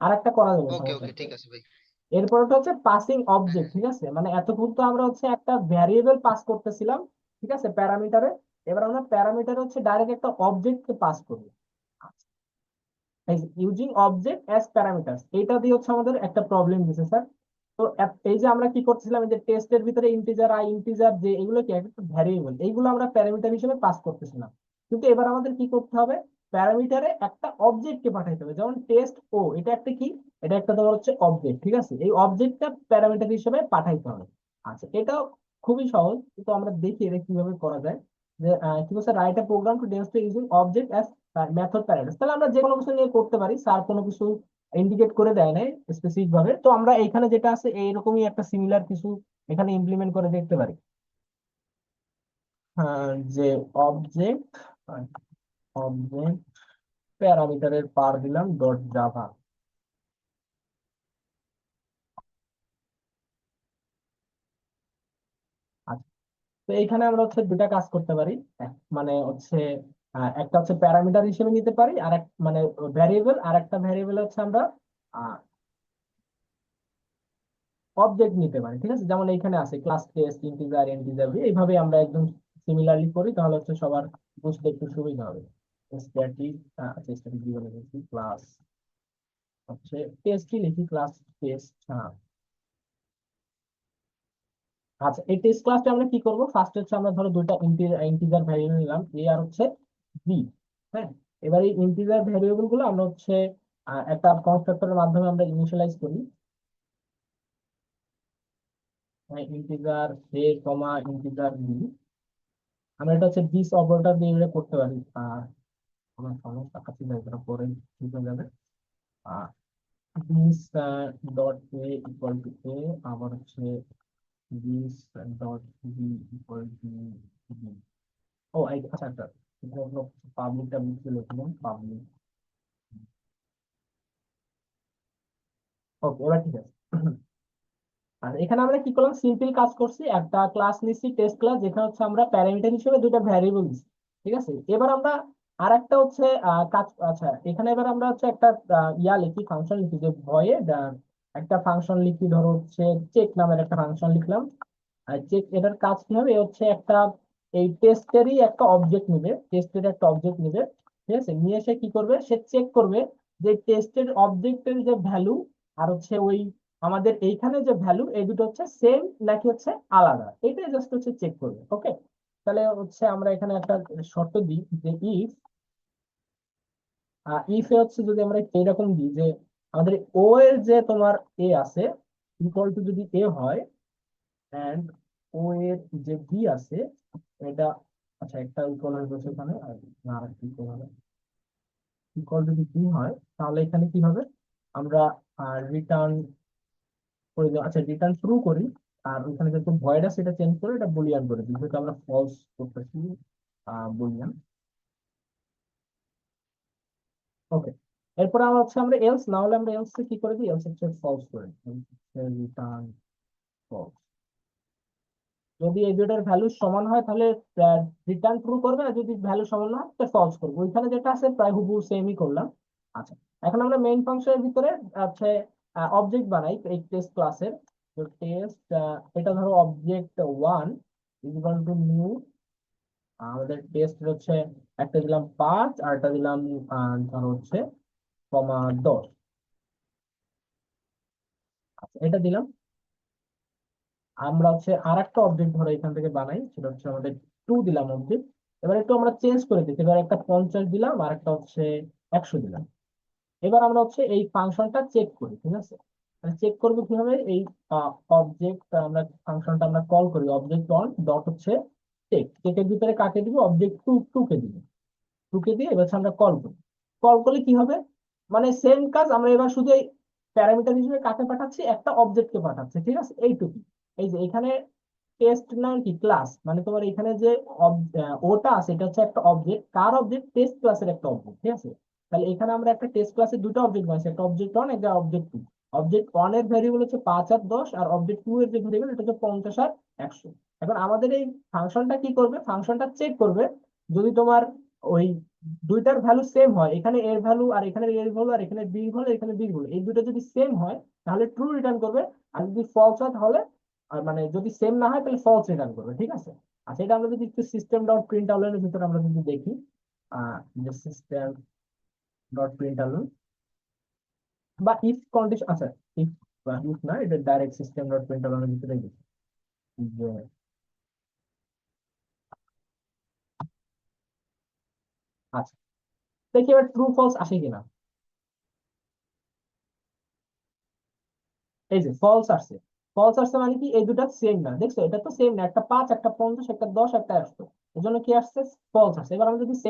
আর একটা করা যাবে, ওকে সমস্যা ওকে, নেই। ঠিক আছে ভাই। এরপরটা হচ্ছে পাসিং হ্যাঁ অবজেক্ট, হ্যাঁ। ঠিক আছে, মানে এতক্ষণ তো আমরা হচ্ছে একটা ভ্যারিয়েবল পাস করতেছিলাম, ঠিক আছে, প্যারামিটারে। এবার আমরা প্যারামিটারে হচ্ছে ডাইরেক্ট একটা অবজেক্টকে পাস করবো, ইউজিং অবজেক্ট অ্যাজ প্যারামিটার। এটা দিয়ে হচ্ছে আমাদের একটা প্রবলেম দিছে স্যার। তো এই যে আমরা কি করতেছিলাম, এই যে টেস্টের ভিতরে ইন্টিজার আই ইন্টিজার যে এগুলো কি একটা ভ্যারিয়েবল, এইগুলো আমরা প্যারামিটার হিসেবে পাস করতেছিলাম। কিন্তু এবার আমাদের কি করতে হবে, প্যারামিটারে একটা অবজেক্টকে পাঠাইতে হবে, যেমন টেস্ট ও, এটা একটা কি, এটা একটা তোমার হচ্ছে অবজেক্ট, ঠিক আছে, এই অবজেক্টটা প্যারামিটার হিসেবে পাঠাইতে হবে। আচ্ছা, এটা খুবই সহজ, তো আমরা দেখি এটা কিভাবে করা যায়। যে কি বলছে, write a program to demonstrate using object as method parameter. তাহলে আমরা যে কোনো কিছু নিয়ে করতে পারি, স্যার কোনো কিছু ইন্ডিকেট করে দেয় নাই স্পেসিফিক ভাবে, তো আমরা এইখানে যেটা আছে এইরকমই একটা সিমিলার কিছু এখানে ইমপ্লিমেন্ট করে দেখতে পারি। যে অবজেক্ট অবজেক্ট প্যারামিটারের পার দিলাম ডট জাভা। আচ্ছা, তো এইখানে আমরা হচ্ছে দুটা কাজ করতে পারি। মানে হচ্ছে একটা হচ্ছে প্যারামিটার হিসেবে নিতে পারি, আর এক মানে ভ্যারিয়েবল, আর একটা ভ্যারিয়েবল হচ্ছে আমরা অবজেক্ট নিতে পারি, ঠিক আছে, যেমন এইখানে আছে ক্লাস টেস্ট ইন্টিজার ইন্টিজার, এইভাবে আমরা একদম সিমিলারলি করি, তাহলে হচ্ছে সবার বুঝতে একটু সুবিধা হবে। স্ট্যাটিক, আচ্ছা স্ট্যাটিক কি বলে দিচ্ছি, ক্লাস হচ্ছে টেস্টই লিখি, ক্লাস টেস্ট, হ্যাঁ। আচ্ছা, এই টেস্ট ক্লাসটা আমরা কি করব, ফার্স্ট হচ্ছে আমরা ধরো দুইটা ইন্টিজার ভ্যারিয়েবল নিলাম, এ আর হচ্ছে বি। হ্যাঁ, এবার এই ইন্টিজার ভ্যারিয়েবল গুলো আমরা হচ্ছে একটা কনস্ট্রাক্টরের মাধ্যমে আমরা ইনিশিয়ালাইজ করি। ইন্টিজার এ কমা ইন্টিজার বি, আমরা এটা হচ্ছে দিস অপারেটর দিয়ে এটা করতে পারি। আমার সমস্যা আছে না, এটা পরে ঠিক হয়ে যাবে। This dot A equal to A, আবার হচ্ছে this dot B equal to B. ও আচ্ছা আচ্ছা, পাবলিক টাবলিক লিখলাম, পাবলিক। ওকে, এবার ঠিক আছে। আর এখানে আমরা কি করলাম, সিম্পল কাজ করছি, একটা ক্লাস নিচ্ছি টেস্ট ক্লাস, যেখানে হচ্ছে আমরা প্যারামিটার হিসেবে দুটো ভ্যারিয়েবল দিচ্ছি, ঠিক আছে। এবার আমরা আর একটা হচ্ছে কাজ, আচ্ছা এখানে এবার আমরা হচ্ছে একটা ইয়া লিখি, ফাংশন লিখি, যে ভয়ে একটা ফাংশন লিখি, ধরো হচ্ছে চেক নামের একটা ফাংশন লিখলাম। আর চেক এটার কাজ কি হবে, এ হচ্ছে একটা এই টেস্টেরই একটা অবজেক্ট নিবে, টেস্টের একটা অবজেক্ট নিবে, ঠিক আছে, নিয়ে সে কি করবে, সে চেক করবে যে টেস্টের অবজেক্টের যে ভ্যালু আর হচ্ছে ওই আমাদের এইখানে যে ভ্যালু, এই দুটো হচ্ছে সেম নাকি হচ্ছে আলাদা, এটাই জাস্ট হচ্ছে চেক করবে। ওকে, তাহলে হচ্ছে আমরা এখানে একটা শর্ত দিই যে ইফ, ইফ এ হচ্ছে যদি আমরা এরকম দিই যে আমাদের ও এর যে তোমার এ আছে ইকুয়াল টু যদি এ হয়, এন্ড ও এর যে বি আছে এটা, আচ্ছা একটা ইকুয়াল হয়ে গেছে এখানে, আর না আরেকটা ইকুয়াল হবে, ইকুয়াল যদি বি হয়, তাহলে এখানে কি হবে, আমরা রিটার্ন করে দিই, আচ্ছা রিটার্ন ট্রু করি। আর ওইখানে যেহেতু ভয়েড আছে এটা চেঞ্জ করে এটা বুলিয়ান করে দিই, যেহেতু আমরা ফলস করতেছি, বুলিয়ান। ওকে, এরপর আমরা হচ্ছে আমরা এলস, না হলে আমরা এলস কি করে দিই, এলস হচ্ছে ফলস করে রিটার্ন ফলস। যদি এই দুটার ভ্যালু সমান হয় তাহলে রিটার্ন ট্রু করবে, আর যদি ভ্যালু সমান না হয় তাহলে ফলস করবে, ওইখানে যেটা আছে প্রায় হুবহু সেমই করলাম। আচ্ছা, এখন আমরা মেইন ফাংশনের ভিতরে আছে অবজেক্ট বানাই এই টেস্ট ক্লাসের। তো টেস্ট, এটা ধরো object one is equal to new, আমাদের টেস্ট হচ্ছে একটা দিলাম 5 আর একটা দিলাম ধরো হচ্ছে কমা 10। আচ্ছা, এটা দিলাম। আমরা হচ্ছে আর একটা অবজেক্ট ধরো এখান থেকে বানাই, সেটা হচ্ছে আমাদের 2 দিলাম অবজেক্ট। এবার একটু আমরা চেঞ্জ করে দিচ্ছি, এবার একটা 50 দিলাম আর একটা হচ্ছে 100 দিলাম। এবার আমরা হচ্ছে এই ফাংশনটা চেক করি, ঠিক আছে, চেক করবো কিভাবে, এই অবজেক্ট আমরা ফাংশনটা আমরা কল করি অবজেক্ট অন ডট হচ্ছে চেক, চেকের ভিতরে কাকে দিব, অবজেক্ট টু কে দিব, টুকে দিয়ে এবার হচ্ছে আমরা কল করি। কল করলে কি হবে, মানে সেম কাজ, আমরা এবার শুধু এই প্যারামিটার হিসেবে কাকে পাঠাচ্ছি, একটা অবজেক্টকে পাঠাচ্ছি, ঠিক আছে, এইটুকু। এই যে এখানে টেস্ট নাম কি, ক্লাস, মানে তোমার এখানে যে ওটা আছে এটা হচ্ছে একটা অবজেক্ট, কার অবজেক্ট, টেস্ট ক্লাসের একটা অবজেক্ট, ঠিক আছে। তাহলে এখানে আমরা একটা টেস্ট ক্লাসের দুটো অবজেক্ট বানাচ্ছি, একটা অবজেক্ট ওয়ান, একটা অবজেক্ট টু। অবজেক্ট ওয়ান এর ভ্যারিয়েবল হচ্ছে 5 আর 10, আর অবজেক্ট টু এর যে ভ্যারিয়েবল এটা হচ্ছে 50 আর 100। এখন আমাদের এই ফাংশনটা কি করবে, ফাংশনটা চেক করবে যদি তোমার ওই দুইটার ভ্যালু সেম হয়, এখানে এর ভ্যালু আর এখানে এর ভ্যালু আর এখানে বি ভ্যালু এখানে বি ভ্যালু, এই দুটো যদি সেম হয় তাহলে ট্রু রিটার্ন করবে, আর যদি ফলস হয় তাহলে মানে যদি সেম না হয় তাহলে ফলস রিটার্ন করবে, ঠিক আছে। আচ্ছা, এটা আমরা যদি একটু সিস্টেম ডট প্রিন্ট আউটলাইনের ভিতরে আমরা যদি দেখি, যে সিস্টেম ডট প্রিন্ট আউটলাইন বা ইফ কন্ডিশন, আচ্ছা ইফ বা ইফ না, এটা ডাইরেক্ট সিস্টেম ডট প্রিন্ট আউটলাইনের ভিতরে দেখি যে, আচ্ছা দেখি এবার ট্রু ফলস আসে কিনা। এই যে ফলস আসছে, ফলস আসছে মানে কি, এই দুটা সেম না, দেখছো এটা তো সেম না, একটা 5 একটা 50 একটা 10 একটা 100, এই জন্য কি আসছে, ফলস আসছে। এবার আমরা যদি